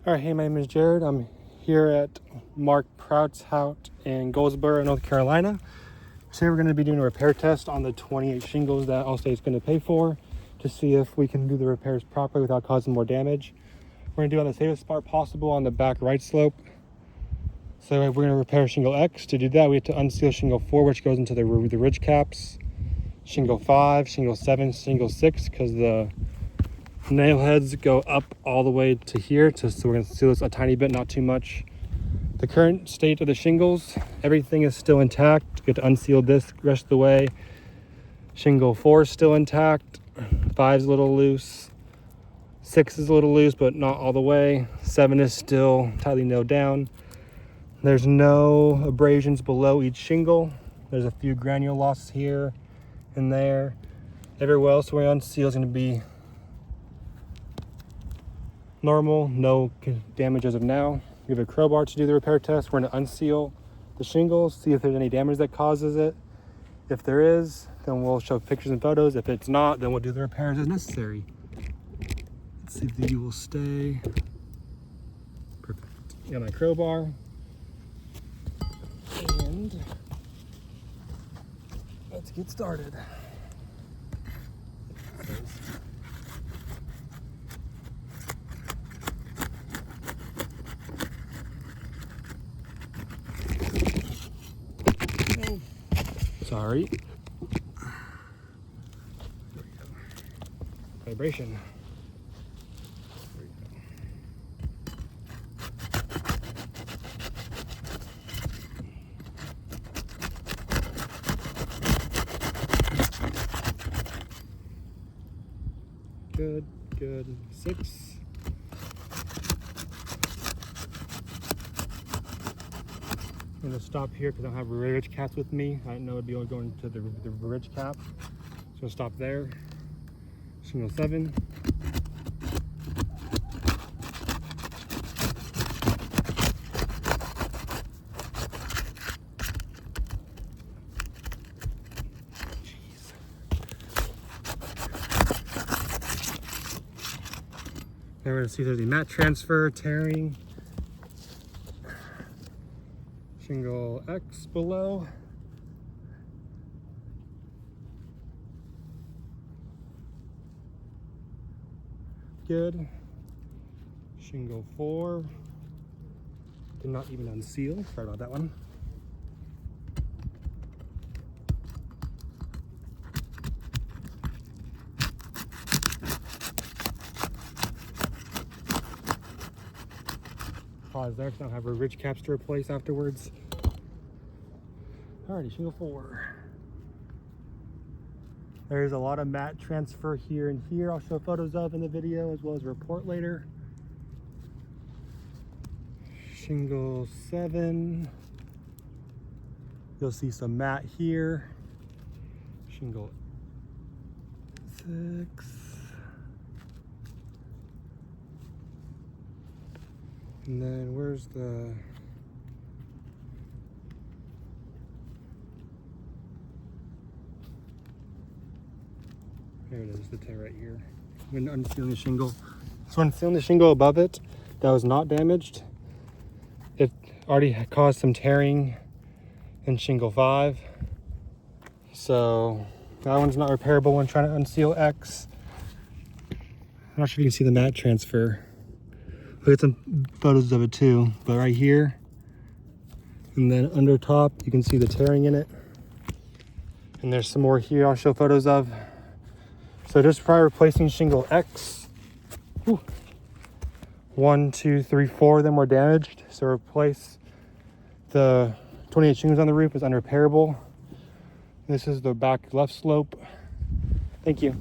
All right, hey, my name is Jared. I'm here at Mark Prout's house in Goldsboro, North Carolina. Today we're going to be doing a repair test on the 28 shingles that Allstate's going to pay for to see if we can do the repairs properly without causing more damage. We're going to do it on the safest spot possible on the back right slope. So we're going to repair shingle X. To do that, we have to unseal shingle 4, which goes into the ridge caps, shingle 5, shingle 7, shingle 6, because the nail heads go up all the way to here, so we're going to seal this a tiny bit, not too much. The current state of the shingles, everything is still intact. You have to unseal this the rest of the way. Shingle 4 is still intact. 5 is a little loose. 6 is a little loose, but not all the way. 7 is still tightly nailed down. There's no abrasions below each shingle. There's a few granule losses here and there. Everywhere else where we unseal is going to be normal, no damage as of now. We have a crowbar to do the repair test. We're going to unseal the shingles, see if there's any damage that causes it. If there is, then we'll show pictures and photos. If it's not, then we'll do the repairs as necessary. Let's see if the U will stay. Perfect. Got my crowbar. And let's get started. Sorry. There we go. Vibration. There we go. Good. 6. I'm going to stop here because I don't have ridge caps with me. I didn't know it'd be only going to the ridge cap. So stop there. Shingle 7. Then we're going to see if there's a mat transfer, tearing. Shingle X below. Good. Shingle 4. Did not even unseal. Sorry about that one. Pause there because I don't have a ridge caps to replace afterwards. Alrighty, shingle 4. There's a lot of mat transfer here and here. I'll show photos of in the video as well as a report later. Shingle 7. You'll see some mat here. Shingle 6. And then where's the... There it is, the tear right here. I'm unsealing the shingle. So unsealing the shingle above it that was not damaged. It already caused some tearing in shingle 5. So that one's not repairable when trying to unseal X. I'm not sure if you can see the mat transfer. I'll get some photos of it too, but right here, and then under top, you can see the tearing in it. And there's some more here I'll show photos of. So just try replacing shingle X. 1, 2, 3, 4 of them were damaged. So replace the 28 shingles on the roof is unrepairable. This is the back left slope. Thank you.